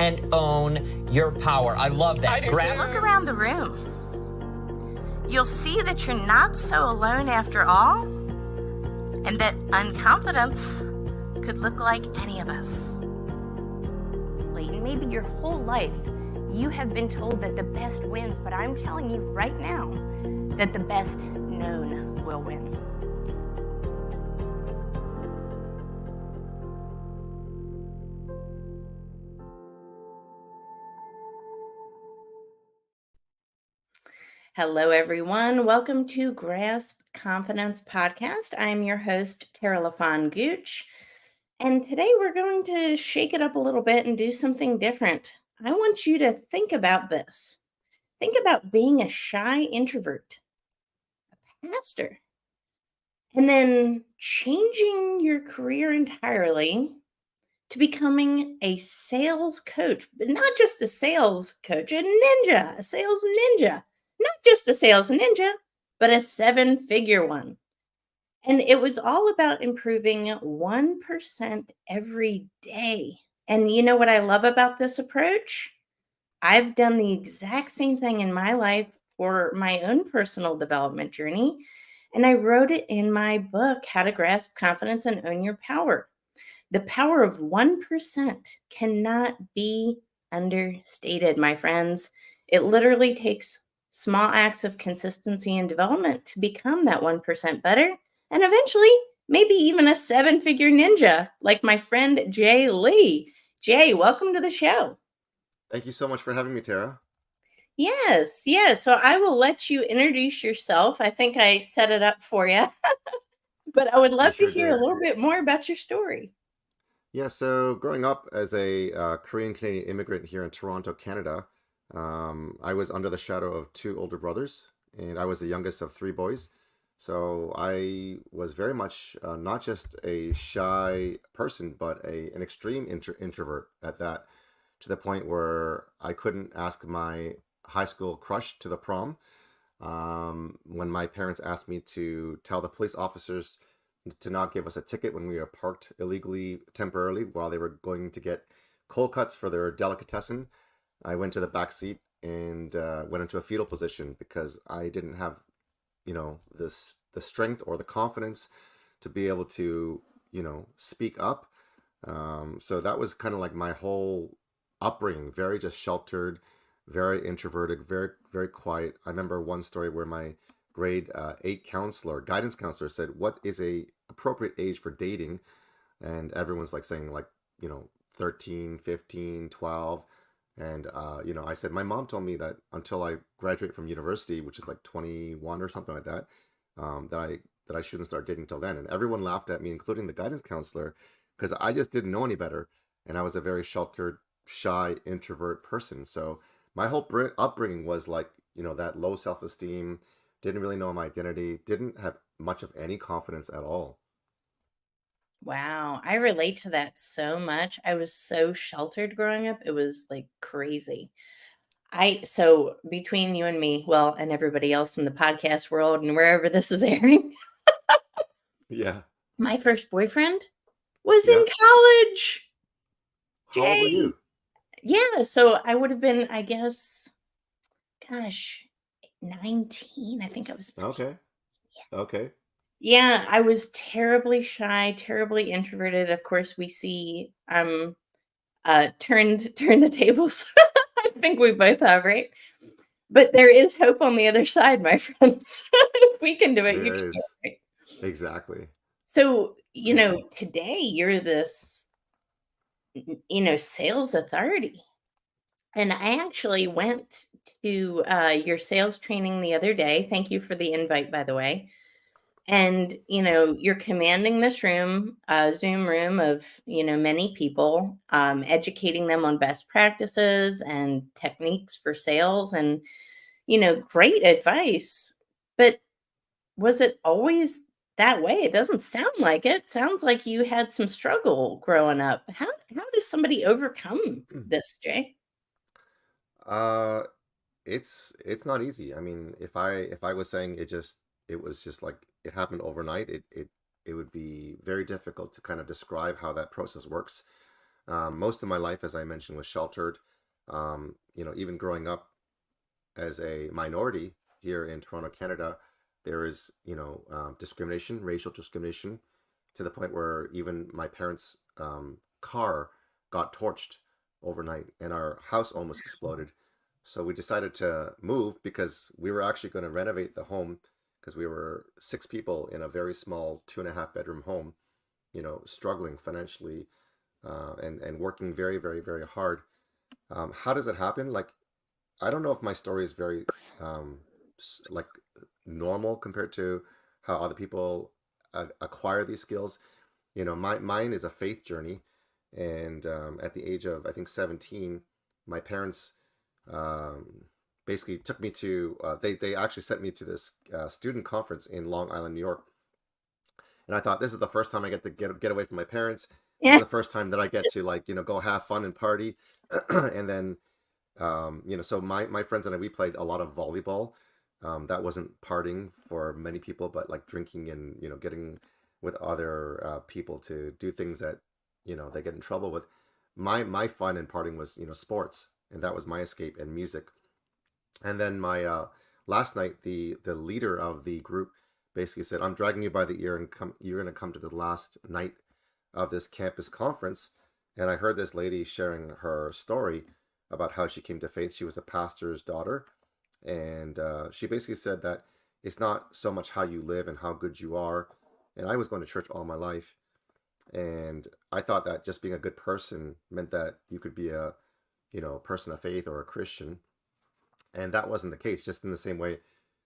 and own your power. I love that. Look around the room. You'll see that you're not so alone after all, and that unconfidence could look like any of us. Maybe your whole life you have been told that the best wins, but I'm telling you right now that the best known will win. Hello, everyone. Welcome to Grasp Confidence Podcast. I'm your host, Tara LaFawn Gooch. And today we're going to shake it up a little bit and do something different. I want you to think about this. Think about being a shy introvert, a pastor, and then changing your career entirely to becoming a sales coach, but not just a sales coach, a ninja, a sales ninja. Not just a sales ninja, but a 7-figure one. And it was all about improving 1% every day. And you know what I love about this approach? I've done the exact same thing in my life for my own personal development journey. And I wrote it in my book, How to Grasp Confidence and Own Your Power. The power of 1% cannot be understated, my friends. It literally takes small acts of consistency and development to become that 1% better. And eventually, maybe even a 7-figure ninja like my friend Jay Lee. Jay, welcome to the show. Thank you so much for having me, Tara. Yes. So I will let you introduce yourself. I think I set it up for you. But I would love to hear a little bit more about your story. Yeah, so growing up as a Korean-Canadian immigrant here in Toronto, Canada, I was under the shadow of 2 older brothers, and I was the youngest of 3 boys. So I was very much not just a shy person, but an extreme introvert at that, to the point where I couldn't ask my high school crush to the prom. When my parents asked me to tell the police officers to not give us a ticket when we were parked illegally temporarily while they were going to get cold cuts for their delicatessen, I went to the back seat and went into a fetal position because I didn't have, the strength or the confidence to be able to, speak up. So that was kind of like my whole upbringing, very just sheltered, very introverted, very, very quiet. I remember one story where my grade 8 guidance counselor said, what is a appropriate age for dating? And everyone's like saying 13, 15, 12. And, I said, my mom told me that until I graduate from university, which is like 21 or something like that, that I shouldn't start dating till then. And everyone laughed at me, including the guidance counselor, because I just didn't know any better. And I was a very sheltered, shy, introvert person. So my whole upbringing was that low self-esteem, didn't really know my identity, didn't have much of any confidence at all. Wow, I relate to that so much. I was so sheltered growing up. It was like crazy. So between you and me, well, and everybody else in the podcast world and wherever this is airing, Yeah. my first boyfriend was in college. How old were you? Yeah, so I would have been, I guess, 19. I think I was 19. Okay. Okay. Yeah, I was terribly shy, terribly introverted. Of course, we see turn the tables. I think we both have, right? But there is hope on the other side, my friends. If we can do it, you There can do is. it. Right? Exactly. So, today you're this, sales authority. And I actually went to your sales training the other day. Thank you for the invite, by the way. And, you're commanding this room, Zoom room of, many people, educating them on best practices and techniques for sales and, great advice. But was it always that way? It doesn't sound like it. Sounds like you had some struggle growing up. How does somebody overcome this, Jay? Uh, it's not easy. I mean, if I was saying it was just like it happened overnight, it would be very difficult to kind of describe how that process works. Most of my life, as I mentioned, was sheltered. Even growing up as a minority here in Toronto, Canada, there is, discrimination, racial discrimination, to the point where even my parents' car got torched overnight and our house almost exploded. So we decided to move because we were actually going to renovate the home because we were 6 people in a very small 2.5 bedroom home, struggling financially and working very, very, very hard. How does it happen? Like, I don't know if my story is very like normal compared to how other people acquire these skills. Mine is a faith journey, and at the age of I think 17, my parents basically took me to they actually sent me to this student conference in Long Island, New York, and I thought this is the first time I get to get away from my parents. This is Yeah. the first time that I get to go have fun and party, and then so my friends and I, we played a lot of volleyball. That wasn't partying for many people, but like drinking and getting with other people to do things that they get in trouble with. My fun and partying was sports, and that was my escape, and music. And then my last night, the leader of the group basically said, "I'm dragging you by the ear, and you're going to come to the last night of this campus conference." And I heard this lady sharing her story about how she came to faith. She was a pastor's daughter, and she basically said that it's not so much how you live and how good you are. And I was going to church all my life, and I thought that just being a good person meant that you could be a person of faith or a Christian, and that wasn't the case. Just in the same way,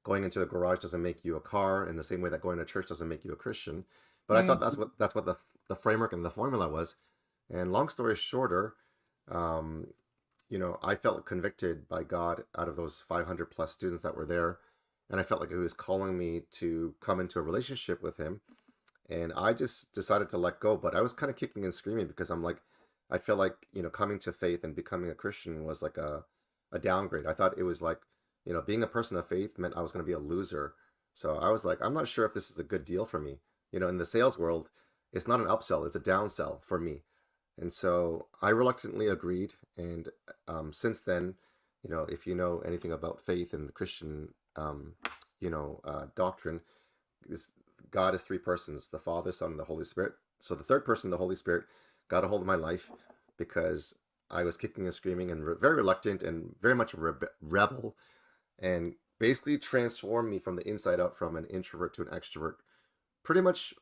going into the garage doesn't make you a car, in the same way that going to church doesn't make you a Christian. But I thought Mm. that's what the framework and the formula was. And long story shorter, um, I felt convicted by God out of those 500 plus students that were there, and I felt like He was calling me to come into a relationship with Him, and I just decided to let go. But I was kind of kicking and screaming because I'm like, I feel like coming to faith and becoming a Christian was like a downgrade. I thought it was like being a person of faith meant I was going to be a loser. So I was like, I'm not sure if this is a good deal for me. In the sales world, it's not an upsell, it's a downsell for me. And so I reluctantly agreed. And since then, if you know anything about faith and the Christian, doctrine, is God is 3 persons: the Father, Son, and the Holy Spirit. So the third person, the Holy Spirit, got a hold of my life because I was kicking and screaming and very reluctant and very much a rebel, and basically transformed me from the inside out, from an introvert to an extrovert, pretty much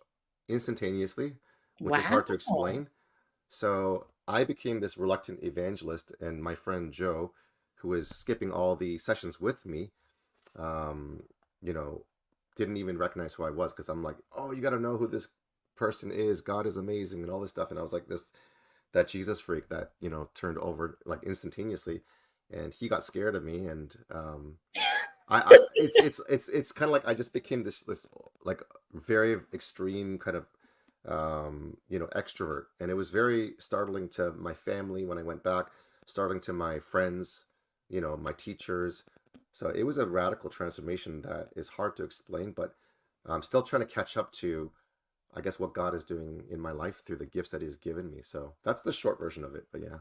instantaneously, which is hard to Wow. explain. So I became this reluctant evangelist, and my friend Joe, who was skipping all the sessions with me, um, you know, didn't even recognize who I was because I'm like, oh, you got to know who this person is. God is amazing and all this stuff. And I was like that Jesus freak that turned over like instantaneously, and he got scared of me, and I it's kind of like I just became this like very extreme kind of extrovert, and it was very startling to my family when I went back, startling to my friends, my teachers. So it was a radical transformation that is hard to explain, but I'm still trying to catch up to, I guess, what God is doing in my life through the gifts that He's given me. So that's the short version of it. But yeah,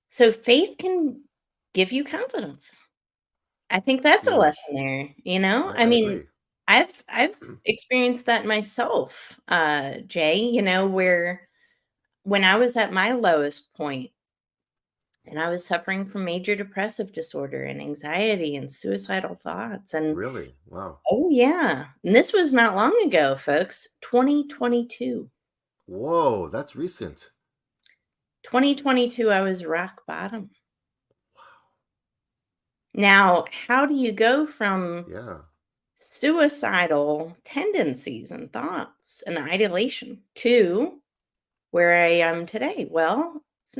So faith can give you confidence. I think that's a yeah, lesson there, you know? I I mean, agree. I've experienced that myself, Jay, where when I was at my lowest point and I was suffering from major depressive disorder and anxiety and suicidal thoughts, and Really? Wow. oh yeah, and this was not long ago, folks, 2022. Whoa, that's recent. 2022, I was rock bottom. Now, how do you go from Yeah, suicidal tendencies and thoughts and ideation to where I am today? Well, it's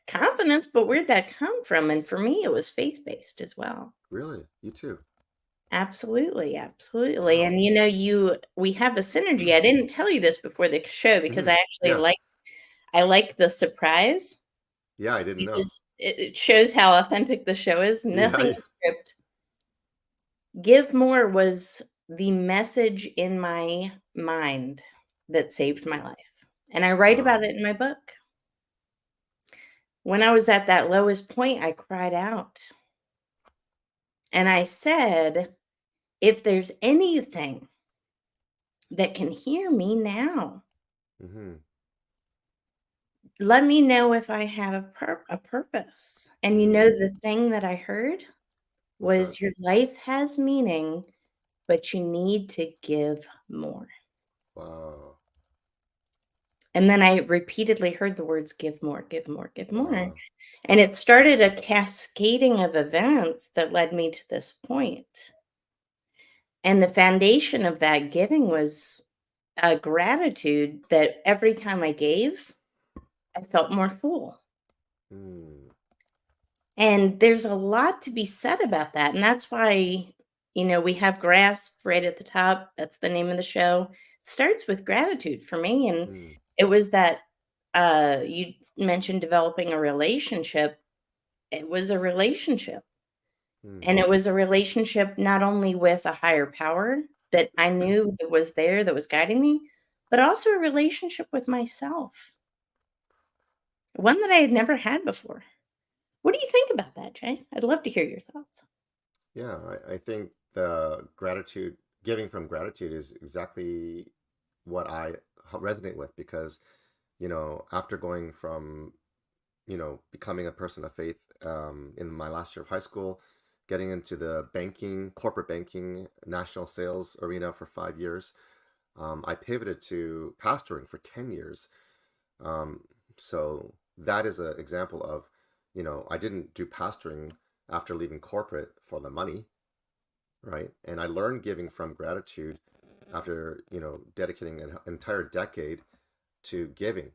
confidence, but where'd that come from? And for me, it was faith based as well. really? You too? Absolutely, absolutely. Wow. And we have a synergy. I didn't tell you this before the show because Hmm. I actually Yeah, I like the surprise yeah, I didn't know. because it shows how authentic the show is. Yeah, Nothing is script. Give more was the message in my mind that saved my life. And I write about wow. it in my book. when I was at that lowest point, I cried out and I said, if there's anything that can hear me now, Mm-hmm. let me know if I have a purpose. And the thing that I heard What's that? was your life has meaning, but you need to give more. Wow. And then I repeatedly heard the words give more, give more, give more. Wow. And it started a cascading of events that led me to this point. And the foundation of that giving was a gratitude that every time I gave, I felt more full. Mm. And there's a lot to be said about that. And that's why, we have Grasp right at the top. That's the name of the show. It starts with gratitude for me. And Mm. it was that you mentioned developing a relationship. It was a relationship. Mm. And it was a relationship not only with a higher power that I knew that was there, that was guiding me, but also a relationship with myself. One that I had never had before. What do you think about that, Jay? I'd love to hear your thoughts. Yeah, I think the gratitude, giving from gratitude is exactly what I resonate with because, after going from, becoming a person of faith in my last year of high school, getting into the banking, corporate banking, national sales arena for 5 years, I pivoted to pastoring for 10 years. So that is an example of, I didn't do pastoring after leaving corporate for the money, right? And I learned giving from gratitude after, dedicating an entire decade to giving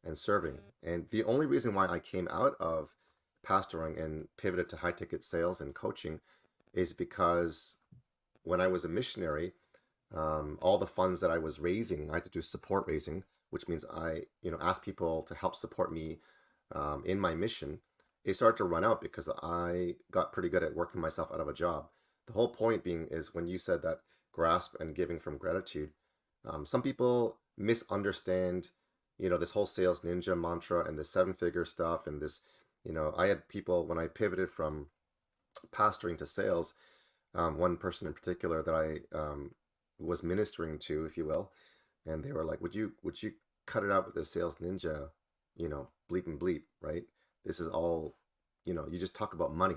and serving. And the only reason why I came out of pastoring and pivoted to high ticket sales and coaching is because when I was a missionary, all the funds that I was raising, I had to do support raising, which means I, asked people to help support me in my mission. It started to run out because I got pretty good at working myself out of a job. The whole point being is when you said that grasp and giving from gratitude, some people misunderstand, this whole sales ninja mantra and the seven-figure stuff and this, I had people when I pivoted from pastoring to sales, one person in particular that I was ministering to, if you will, and they were like, would you cut it out with the sales ninja, bleep and bleep, right? This is all, you just talk about money.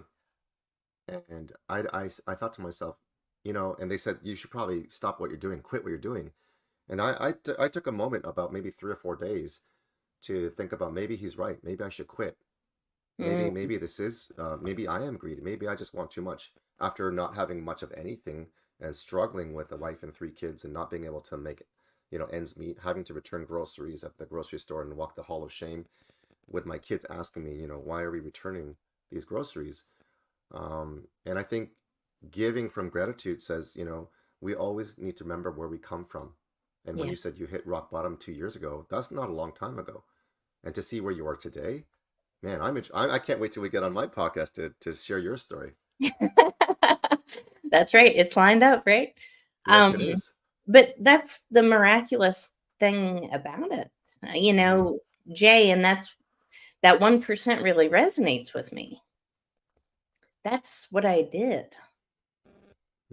And I thought to myself, and they said, you should probably stop what you're doing, quit what you're doing. And I took a moment about maybe 3 or 4 days to think about maybe he's right. Maybe I should quit. Maybe this is, maybe I am greedy. Maybe I just want too much after not having much of anything and struggling with a wife and 3 kids and not being able to make, ends meet, having to return groceries at the grocery store and walk the hall of shame with my kids asking me, why are we returning these groceries? And I think giving from gratitude says, we always need to remember where we come from. And when Yeah. you said you hit rock bottom 2 years ago, that's not a long time ago. And to see where you are today, man, I can't wait till we get on my podcast to share your story. That's right. It's lined up, right? Yes, it is. But that's the miraculous thing about it. Jay, and that 1% really resonates with me. That's what I did.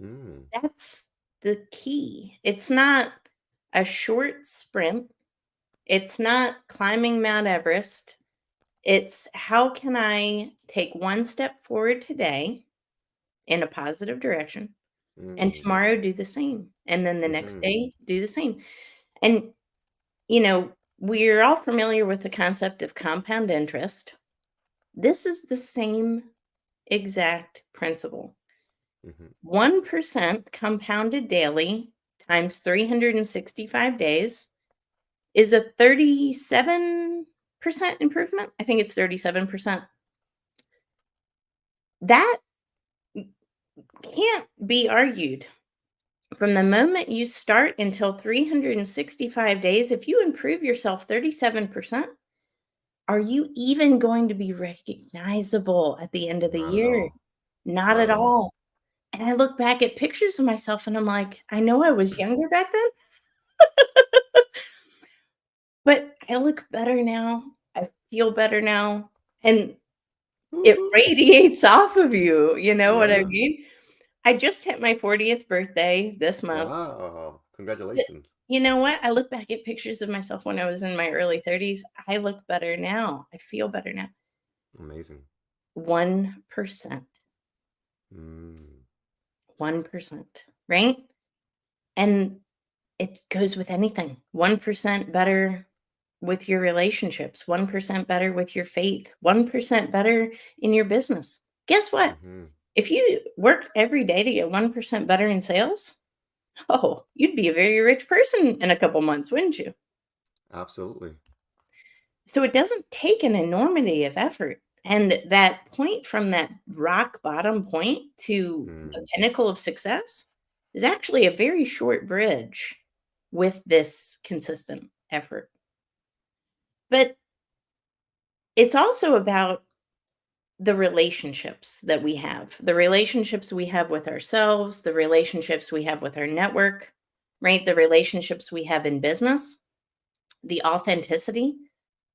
Mm. That's the key. It's not a short sprint. It's not climbing Mount Everest. It's how can I take one step forward today in a positive direction and Mm. tomorrow do the same. And then the next Mhm. day do the same. And, we're all familiar with the concept of compound interest. This is the same exact principle. Mhm. 1% compounded daily times 365 days is a 37% improvement. I think it's 37%. That can't be argued. From the moment you start until 365 days, if you improve yourself 37%, are you even going to be recognizable at the end of the Not at year? all. Not Not at at all. all. And I look back at pictures of myself and I'm like, I know I was younger back then, but I look better now. I feel better now. and it Woo-hoo. radiates off of you. You know what I Yeah. mean? I just hit my 40th birthday this month. Wow. But Congratulations. you know what? I look back at pictures of myself when I was in my early 30s. I look better now. I feel better now. Amazing. 1%. Mm. 1%, right? And it goes with anything. 1% better with your relationships, 1% better with your faith, 1% better in your business. Guess what? Mm-hmm. If you worked every day to get 1% better in sales, oh, you'd be a very rich person in a couple months, wouldn't you? Absolutely. So it doesn't take an enormity of effort. And that point from that rock bottom point to Mm. the pinnacle of success is actually a very short bridge with this consistent effort. But it's also about the relationships that we have, the relationships we have with ourselves, the relationships we have with our network, right? The relationships we have in business, the authenticity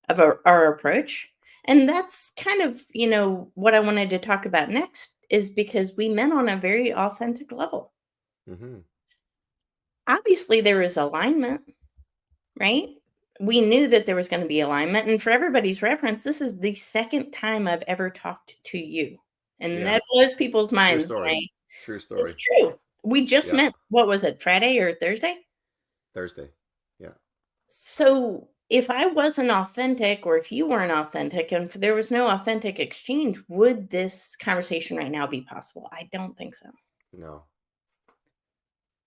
of our approach. And that's kind of, what I wanted to talk about next is because we met on a very authentic level. Mm-hmm. Obviously, there was alignment, right? We knew that there was going to be alignment. And for everybody's reference, this is the second time I've ever talked to you. And Yeah. that blows people's True minds when story. True it's story. true. We just Yeah. met, what was it, Friday or Thursday? Thursday. Yeah. So if I wasn't authentic or if you weren't authentic and if there was no authentic exchange, would this conversation right now be possible? I don't think so. No.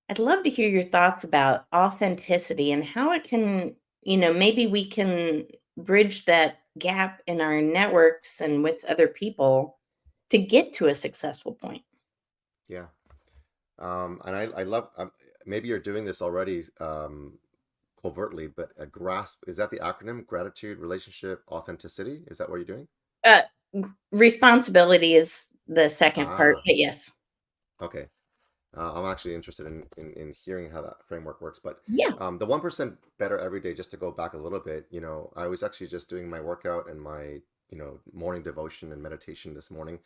I'd love to hear your thoughts about authenticity and how it can, maybe we can bridge that gap in our networks and with other people to get to a successful point. Yeah. And I love, maybe you're doing this already, covertly, but a grasp, is that the acronym? Gratitude, relationship, authenticity? Is that what you're doing? Uh, Responsibility is the second part, Ah, but yes. okay. I'm actually interested in hearing how that framework works. But Yeah. the 1% better every day, just to go back a little bit, I was actually just doing my workout and my, morning devotion and meditation this morning,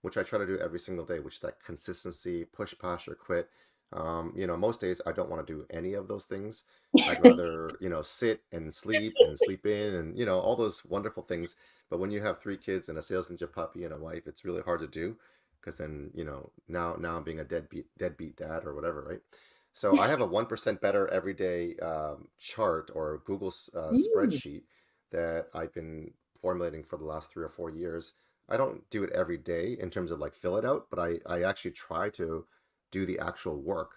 which I try to do every single day, which is that consistency, push, pass, or quit. Most days I don't want to do any of those things. I'd rather, sit and sleep in and, all those wonderful things. But when you have 3 kids and a sales ninja puppy and a wife, it's really hard to do because then now I'm being a deadbeat dad or whatever, right? So I have a 1% better every day chart or Google Mm. spreadsheet that I've been formulating for the last 3 or 4 years. I don't do it every day in terms of like fill it out, but I actually try to do the actual work.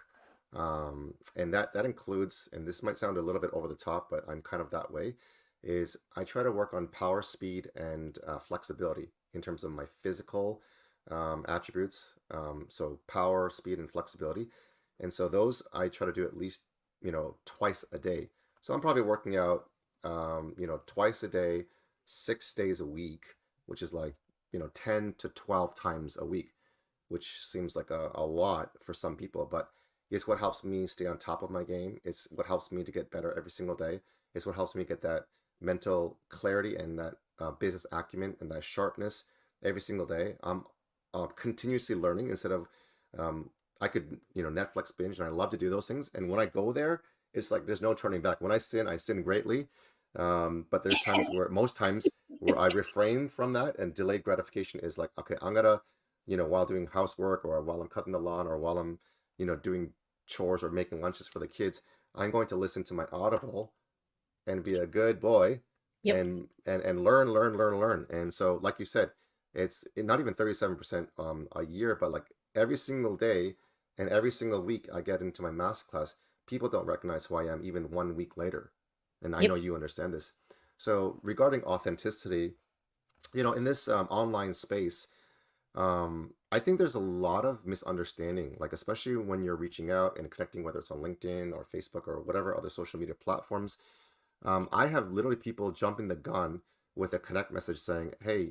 And that includes, and this might sound a little bit over the top, but I'm kind of that way, is I try to work on power, speed, and flexibility in terms of my physical attributes. So power, speed, and flexibility. And so those I try to do at least, twice a day. So I'm probably working out, twice a day, 6 days a week, which is like, 10 to 12 times a week, which seems like a lot for some people, but it's what helps me stay on top of my game. It's what helps me to get better every single day. It's what helps me get that mental clarity and that business acumen and that sharpness every single day. I'm continuously learning instead of um, I could Netflix binge and I love to do those things. And when I go there, it's like there's no turning back. When I sin greatly. But there's most times where I refrain from that, and delayed gratification is like, okay, I'm gonna, while doing housework or while I'm cutting the lawn or while I'm, doing chores or making lunches for the kids, I'm going to listen to my Audible and be a good boy Yep. and learn. And so, like you said, it's not even 37% a year, but like every single day and every single week I get into my masterclass, people don't recognize who I am even 1 week later. And I Yep. know you understand this. So regarding authenticity, in this online space, I think there's a lot of misunderstanding, like especially when you're reaching out and connecting, whether it's on LinkedIn or Facebook or whatever other social media platforms. I have literally people jumping the gun with a connect message saying, "Hey,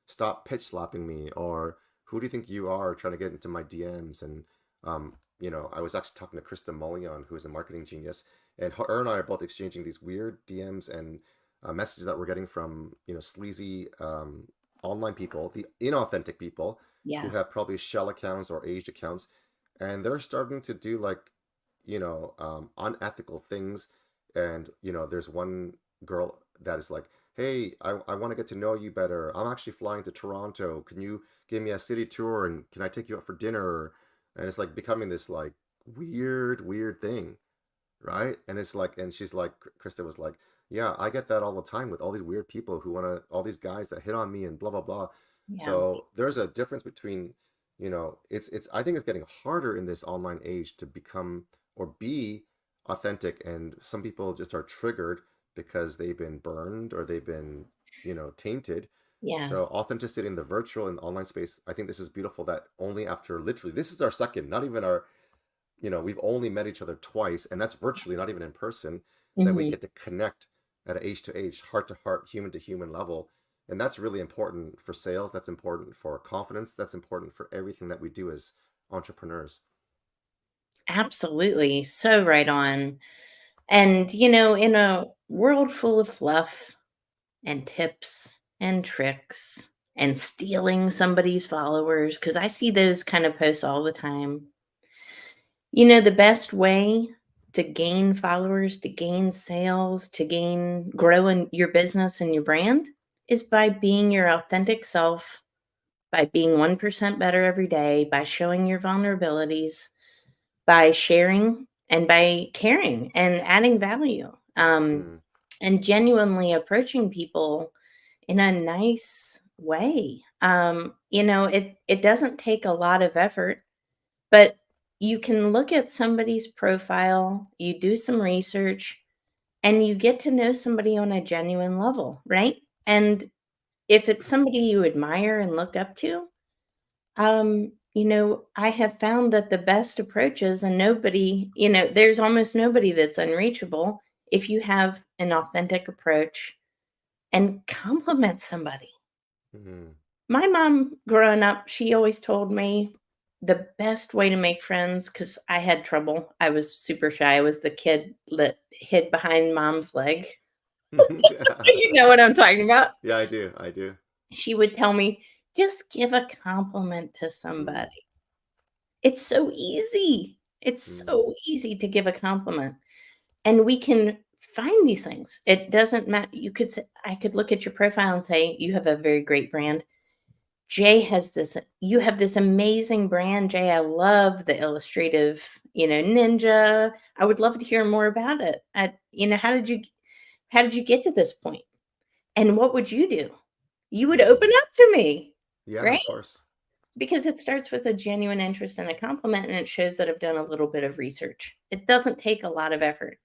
stop pitch slapping me," or "Who do you think you are trying to get into my DMs?" And I was actually talking to Krista Mullion, who's a marketing genius, and her and I are both exchanging these weird DMs and messages that we're getting from, sleazy online people, the inauthentic people who Yeah. have probably shell accounts or aged accounts, and they're starting to do like, unethical things. And, there's one girl that is like, hey, I want to get to know you better. I'm actually flying to Toronto. Can you give me a city tour and can I take you out for dinner? And it's like becoming this like weird thing, right? And it's like, and she's like, Krista was like, yeah, I get that all the time with all these weird people who want to, all these guys that hit on me and blah blah blah. Yeah. So there's a difference between, it's I think it's getting harder in this online age to become or be authentic, and some people just are triggered because they've been burned or they've been, tainted. So Yes. authenticity in the virtual and online space, I think this is beautiful that only after literally, this is our second, not even our, we've only met each other twice, and that's virtually, not even in person, that we Hmm. get to connect at an age to age, heart to heart, human to human level. And that's really important for sales. That's important for confidence. That's important for everything that we do as entrepreneurs. Absolutely. So right on. And, in a world full of fluff and tips and tricks and stealing somebody's followers, because I see those kind of posts all the time. The best way to gain followers, to gain sales, to grow in your business and your brand is by being your authentic self, by being 1% better every day, by showing your vulnerabilities, by sharing and by caring and adding value, Mm, and genuinely approaching people in a nice way. It doesn't take a lot of effort, but you can look at somebody's profile, you do some research, and you get to know somebody on a genuine level, right? And if it's somebody you admire and look up to, I have found that the best approaches, and nobody, there's almost nobody that's unreachable if you have an authentic approach and compliment somebody. mm, My mom, growing up, she always told me the best way to make friends, because I had trouble. I was super shy. I was the kid that hid behind mom's leg. You know what I'm talking about? yeah, I do. I do. She would tell me, just give a compliment to Mm, somebody. It's so easy. It's mm, so easy to give a compliment. And we can find these things. It doesn't matter. I could look at your profile and say, you have a very great brand. Jay has this, you have this amazing brand, Jay. I love the illustrative, ninja. I would love to hear more about it. How did you get to this point? And what would you do? You would open mm. up to me, Yeah, right? of course. Because it starts with a genuine interest and a compliment, and it shows that I've done a little bit of research. It doesn't take a lot of effort.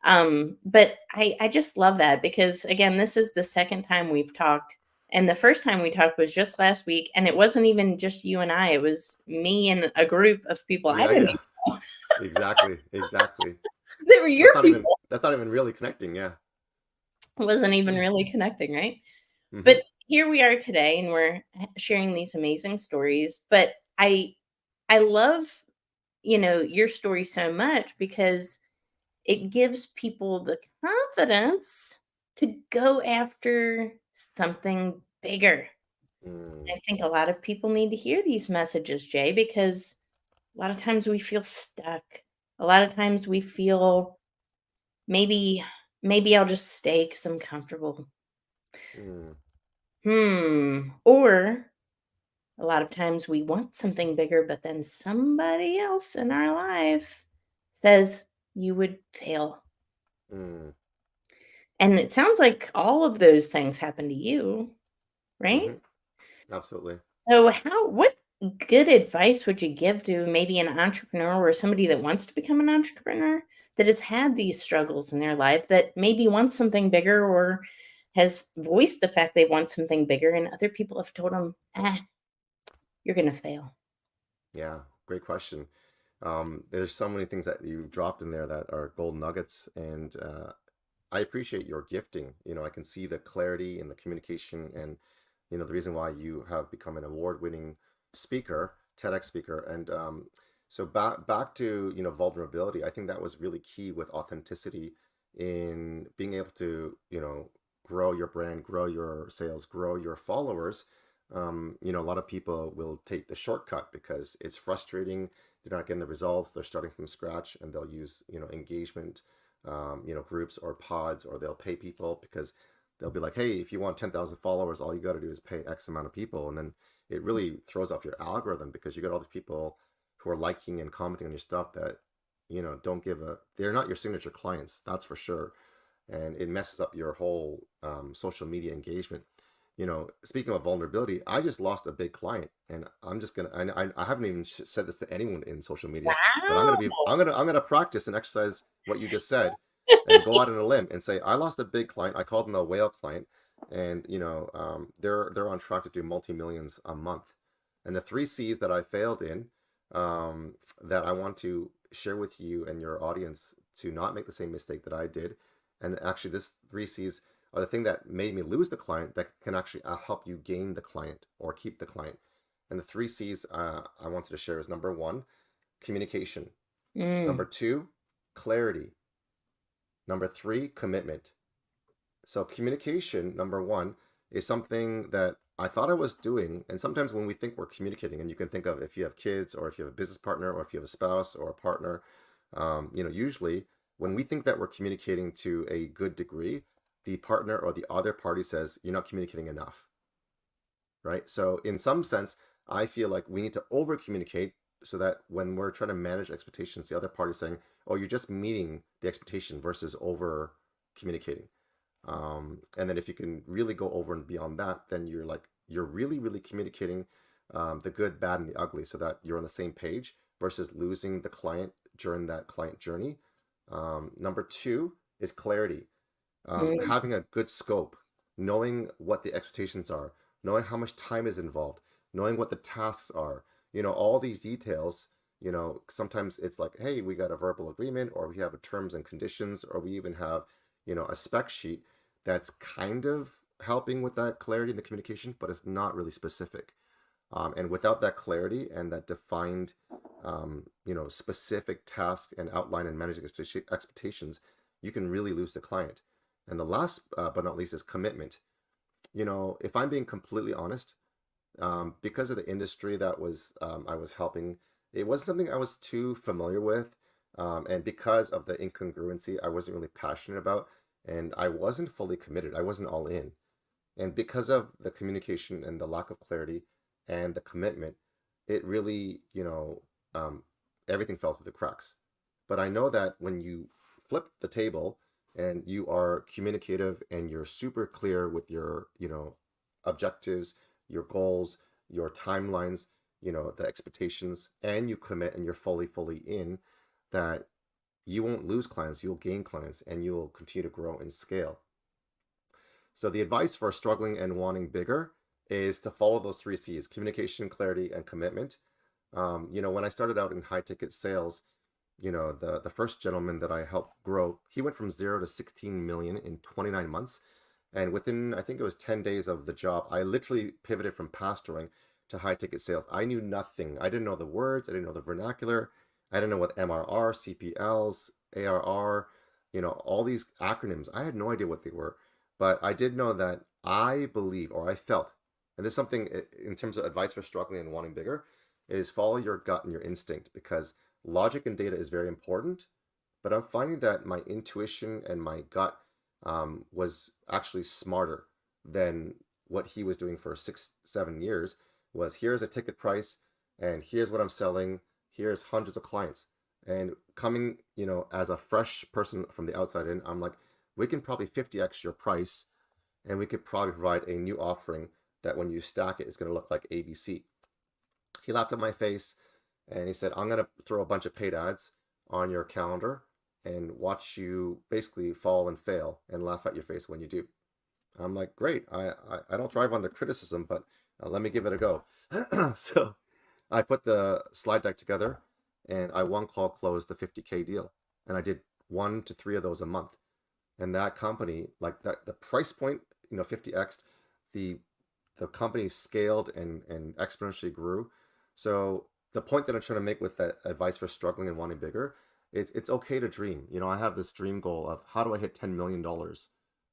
But I just love that because, again, this is the second time we've talked. And the first time we talked was just last week. And it wasn't even just you and I, it was me and a group of people I Yeah, didn't yeah. even know. Exactly. Exactly. They were your people. That's not even really connecting. Yeah. It wasn't even really connecting, right? Hmm. But here we are today, and we're sharing these amazing stories. But I love, your story so much because it gives people the confidence to go after something bigger. Mm, I think a lot of people need to hear these messages, Jay, because a lot of times we feel stuck. A lot of times we feel maybe maybe I'll just stay because I'm comfortable. mm, Or a lot of times we want something bigger, but then somebody else in our life says you would fail. mm, And it sounds like all of those things happen to you, right? hmm. Absolutely. So what good advice would you give to maybe an entrepreneur or somebody that wants to become an entrepreneur that has had these struggles in their life, that maybe wants something bigger or has voiced the fact they want something bigger and other people have told them, you're going to fail. Yeah. Great question. There's so many things that you dropped in there that are gold nuggets, and I appreciate your gifting. I can see the clarity and the communication, and the reason why you have become an award-winning speaker, TEDx speaker, and so back to vulnerability. I think that was really key with authenticity in being able to grow your brand, grow your sales, grow your followers, you know, a lot of people will take the shortcut because it's frustrating. They're not getting the results. They're starting from scratch, and they'll use, you know, engagement, you know, groups or pods, or they'll pay people because they'll be like, hey, if you want 10,000 followers, all you got to do is pay X amount of people. And then it really throws off your algorithm because you got all these people who are liking and commenting on your stuff that, you know, they're not your signature clients, that's for sure. And it messes up your whole social media engagement. You know, speaking of vulnerability, I just lost a big client, and I'm just gonna. I haven't even said this to anyone in social media, but I'm gonna practice and exercise what you just said, and go out on a limb and say I lost a big client. I called them a whale client, and you know, they're on track to do multi-millions a month. And the 3 C's that I failed in, that I want to share with you and your audience to not make the same mistake that I did. And actually, this 3 C's are the thing that made me lose the client that can actually help you gain the client or keep the client. And the 3 C's I wanted to share is: number 1, communication; number 2, clarity; number 3, commitment. So communication, number 1, is something that I thought I was doing. And sometimes when we think we're communicating, and you can think of if you have kids, or if you have a business partner, or if you have a spouse or a partner, you know, usually when we think that we're communicating to a good degree, the partner or the other party says, you're not communicating enough, right? So in some sense, I feel like we need to over communicate so that when we're trying to manage expectations, the other party is saying, oh, you're just meeting the expectation versus over communicating. And then if you can really go over and beyond that, then you're really, really communicating the good, bad, and the ugly, so that you're on the same page versus losing the client during that client journey. Number 2 is clarity. Having a good scope, knowing what the expectations are, knowing how much time is involved, knowing what the tasks are, you know, all these details. You know, sometimes it's like, hey, we got a verbal agreement, or we have a terms and conditions, or we even have, you know, a spec sheet that's kind of helping with that clarity in the communication, but it's not really specific. And without that clarity and that defined, you know, specific task and outline and managing expectations, you can really lose the client. And the last but not least is commitment. You know, if I'm being completely honest, because of the industry that was I was helping, it wasn't something I was too familiar with. And because of the incongruency, I wasn't really passionate about, and I wasn't fully committed. I wasn't all in. And because of the communication and the lack of clarity and the commitment, it really, you know, everything fell through the cracks. But I know that when you flip the table and you are communicative and you're super clear with your, you know, objectives, your goals, your timelines, you know, the expectations, and you commit and you're fully in, that you won't lose clients, you'll gain clients, and you will continue to grow and scale. So the advice for struggling and wanting bigger is to follow those 3 C's: communication, clarity, and commitment. You know, when I started out in high ticket sales, you know, the first gentleman that I helped grow, he went from 0 to 16 million in 29 months. And within, I think it was 10 days of the job, I literally pivoted from pastoring to high ticket sales. I knew nothing. I didn't know the words. I didn't know the vernacular. I didn't know what MRR, CPLs, ARR, you know, all these acronyms. I had no idea what they were. But I did know that I believe, or I felt, and this is something in terms of advice for struggling and wanting bigger, is follow your gut and your instinct, because logic and data is very important. But I'm finding that my intuition and my gut was actually smarter than what he was doing for 6-7 years. Was, here's a ticket price, and here's what I'm selling, here's hundreds of clients. And coming, you know, as a fresh person from the outside in, I'm like, we can probably 50x your price, and we could probably provide a new offering that when you stack it, it's going to look like ABC. He laughed at my face and he said, I'm going to throw a bunch of paid ads on your calendar and watch you basically fall and fail and laugh at your face when you do. I'm like, great. I don't thrive under criticism, but let me give it a go. So I put the slide deck together, and I one call closed the 50K deal. And I did 1 to 3 of those a month. And that company, like that, the price point, you know, 50x, the company scaled and exponentially grew. So the point that I'm trying to make with that advice for struggling and wanting bigger, it's okay to dream. You know, I have this dream goal of, how do I hit $10 million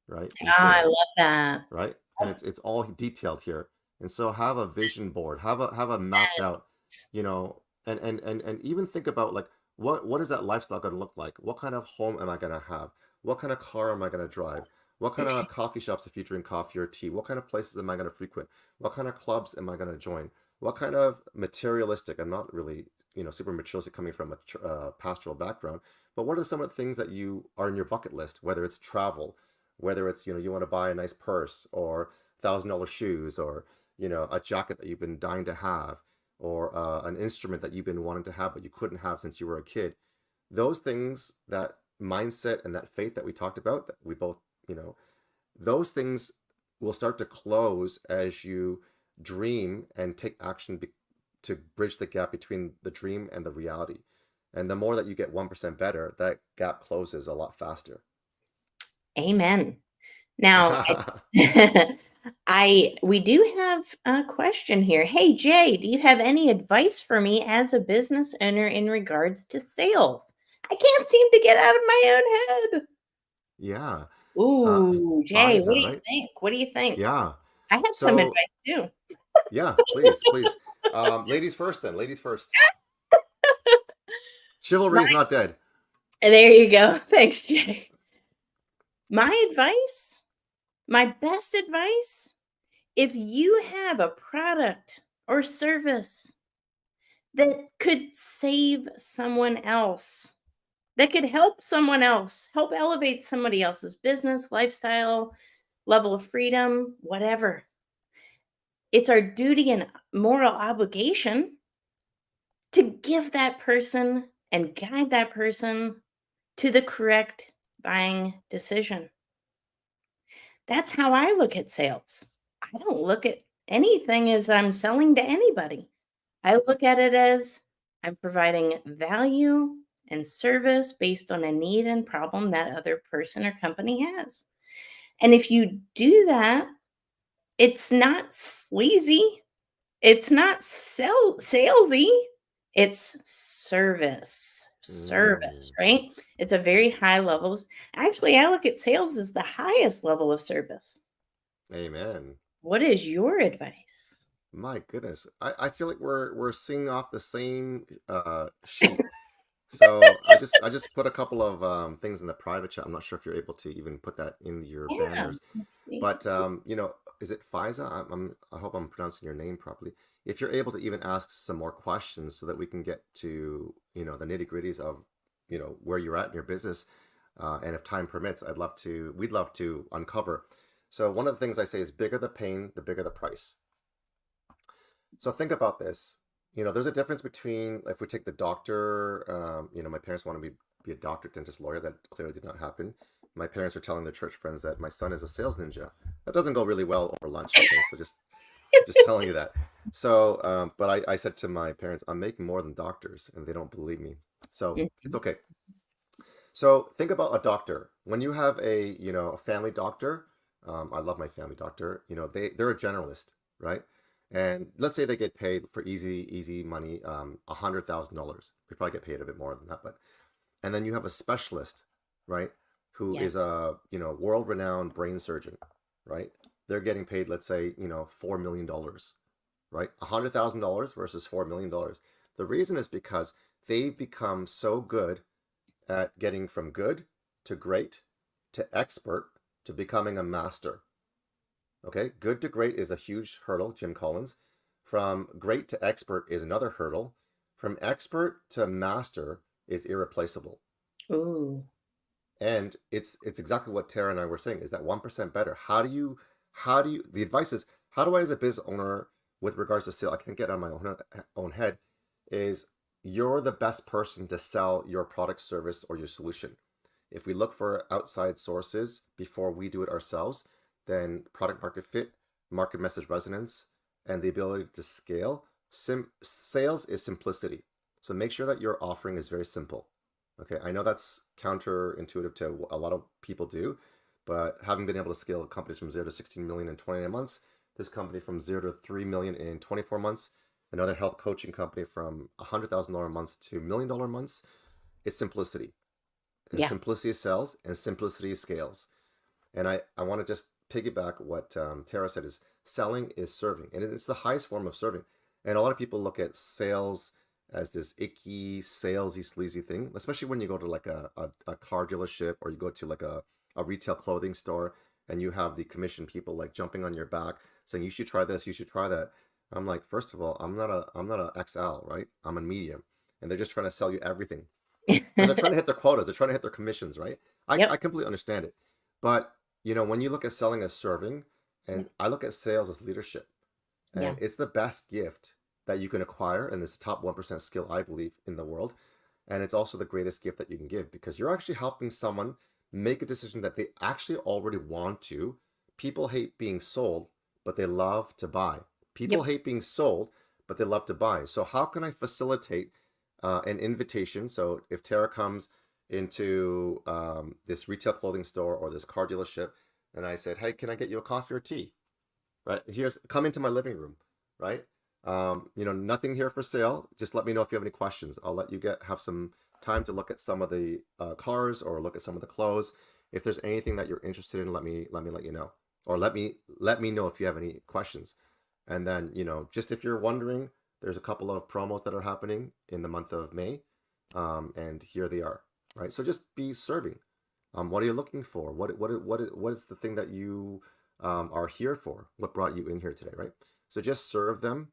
right? In I sales, love that. right? And it's all detailed here. And so have a vision board, have a mapped Yes. out, you know, and even think about like what is that lifestyle going to look like? What kind of home am I going to have? What kind of car am I going to drive? What kind of coffee shops if you drink coffee or tea? What kind of places am I going to frequent? What kind of clubs am I going to join? What kind of materialistic, I'm not really, super materialistic coming from a pastoral background, but what are some of the things that you are in your bucket list, whether it's travel, whether it's, you want to buy a nice purse or $1,000 shoes or, a jacket that you've been dying to have or an instrument that you've been wanting to have but you couldn't have since you were a kid. Those things, that mindset and that faith that we talked about, that we both, those things will start to close as you dream and take action to bridge the gap between the dream and the reality. And the more that you get 1% better, that gap closes a lot faster. Amen. Now, we do have a question here. Hey, Jay, do you have any advice for me as a business owner in regards to sales? I can't seem to get out of my own head. Yeah. Ooh, Jay, what FISA, do you right? think? What do you think? Yeah. I have some So, advice too. yeah, please, please. Ladies first then. Ladies first. Chivalry is not dead. There you go. Thanks, Jay. My advice, my best advice, if you have a product or service that could save someone else, that could help someone else, help elevate somebody else's business, lifestyle, level of freedom, whatever. It's our duty and moral obligation to give that person and guide that person to the correct buying decision. That's how I look at sales. I don't look at anything as I'm selling to anybody. I look at it as I'm providing value and service based on a need and problem that other person or company has. And if you do that, it's not sleazy. It's not salesy. It's service, right? It's a very high levels. Actually, I look at sales as the highest level of service. Amen. What is your advice? My goodness. I feel like we're singing off the same sheet. So I just put a couple of things in the private chat. I'm not sure if you're able to even put that in your Yeah, banners. let's see. But is it FISA? I hope I'm pronouncing your name properly. If you're able to even ask some more questions so that we can get to, the nitty-gritties of, where you're at in your business, and if time permits, we'd love to uncover. So one of the things I say is bigger the pain, the bigger the price. So think about this. There's a difference between, if we take the doctor, my parents want to be a doctor, dentist, lawyer. That clearly did not happen. My parents are telling their church friends that my son is a sales ninja. That doesn't go really well over lunch. Okay? So just telling you that. So, but I said to my parents, I'm making more than doctors, and they don't believe me. So it's okay. So think about a doctor. When you have a family doctor, I love my family doctor. They're a generalist, right? And let's say they get paid for easy money, $100,000. They probably get paid a bit more than that, and then you have a specialist, right, who Yeah. is a world-renowned brain surgeon, right? They're getting paid, let's say, $4 million, right? $100,000 versus $4 million. The reason is because they've become so good at getting from good to great to expert to becoming a master. Okay, good to great is a huge hurdle, Jim Collins. From great to expert is another hurdle. From expert to master is irreplaceable. Ooh. And it's exactly what Tara and I were saying, is that 1% better. The advice is, how do I, as a business owner, with regards to sale, I can't get on my own head, is you're the best person to sell your product, service, or your solution. If we look for outside sources before we do it ourselves, then product market fit, market message resonance, and the ability to scale. Sales is simplicity. So make sure that your offering is very simple. Okay, I know that's counterintuitive to what a lot of people do, but having been able to scale companies from 0 to 16 million in 29 months, this company from 0 to 3 million in 24 months, another health coaching company from $100,000 a month to $1 million months, it's simplicity. And Yeah. simplicity sells and simplicity scales. And I want to just piggyback what Tara said is selling is serving, and it's the highest form of serving. And a lot of people look at sales as this icky, salesy, sleazy thing, especially when you go to like a car dealership or you go to like a retail clothing store and you have the commission people like jumping on your back saying, you should try this, you should try that. I'm like, first of all, I'm not a XL, right? I'm a medium. And they're just trying to sell you everything. And they're trying to hit their quotas, they're trying to hit their commissions, right? Yep. I completely understand it. But when you look at selling as serving, and I look at sales as leadership, and Yeah. it's the best gift that you can acquire, and it's the top 1% skill, I believe, in the world. And it's also the greatest gift that you can give because you're actually helping someone make a decision that they actually already want to. People hate being sold, but they love to buy. People hate being sold, but they love to buy. So how can I facilitate an invitation? So if Tara comes into this retail clothing store or this car dealership, and I said, hey, can I get you a coffee or tea? Right? Come into my living room, right? Nothing here for sale. Just let me know if you have any questions. I'll let you have some time to look at some of the cars or look at some of the clothes. If there's anything that you're interested in, let me let you know, or let me know if you have any questions. And then, just if you're wondering, there's a couple of promos that are happening in the month of May, and here they are, right? So just be serving. What are you looking for? What is the thing that you are here for? What brought you in here today, right? So just serve them.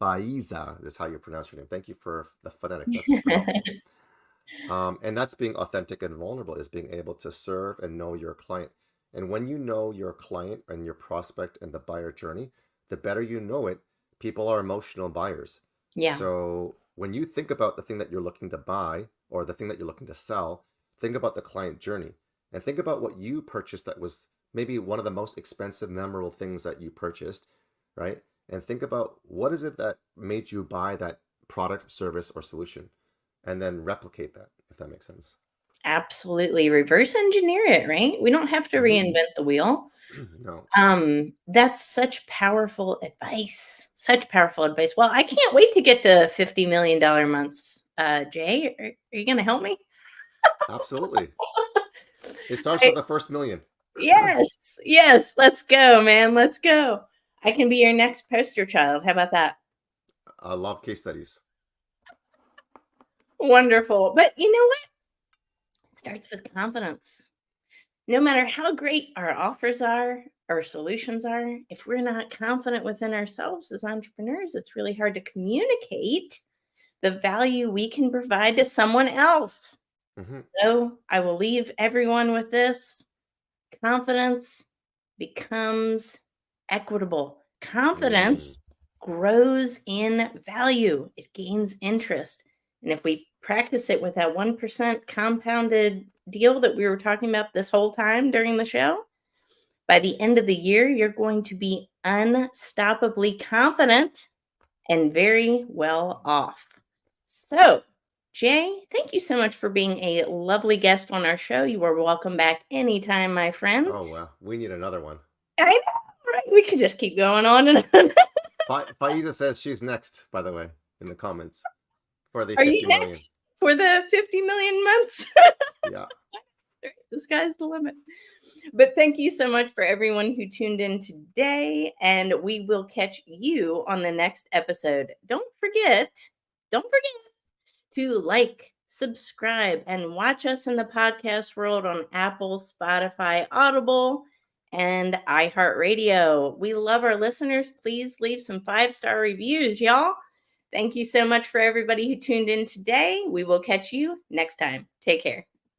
Faiza is how you pronounce your name. Thank you for the phonetics. That's phenomenal. And that's being authentic and vulnerable, is being able to serve and know your client. And when you know your client and your prospect and the buyer journey, the better you know it, people are emotional buyers. Yeah. So when you think about the thing that you're looking to buy or the thing that you're looking to sell, think about the client journey and think about what you purchased that was maybe one of the most expensive, memorable things that you purchased, right? And think about what is it that made you buy that product, service, or solution, and then replicate that, if that makes sense. Absolutely. Reverse engineer it, right? We don't have to reinvent the wheel. No. That's such powerful advice. Such powerful advice. Well, I can't wait to get to $50 million months. Jay, are you going to help me? Absolutely. It starts with the first million. Yes. Let's go, man. Let's go. I can be your next poster child. How about that? I love case studies. Wonderful. But you know what? It starts with confidence. No matter how great our offers are, our solutions are, if we're not confident within ourselves as entrepreneurs, it's really hard to communicate the value we can provide to someone else. So I will leave everyone with this. Confidence becomes equitable. Confidence grows in value. It gains interest. And if we practice it with that 1% compounded deal that we were talking about this whole time during the show, by the end of the year, you're going to be unstoppably confident and very well off. So, Jay, thank you so much for being a lovely guest on our show. You are welcome back anytime, my friend. Oh, wow. We need another one. I know, right? We could just keep going on and on. Faiza says she's next, by the way, in the comments. For the Are 50 you million. next for the 50 million months? Yeah. The sky's the limit. But thank you so much for everyone who tuned in today, and we will catch you on the next episode. Don't forget to like, subscribe, and watch us in the podcast world on Apple, Spotify, Audible, and iHeartRadio. We love our listeners. Please leave some 5-star reviews, y'all. Thank you so much for everybody who tuned in today. We will catch you next time. Take care.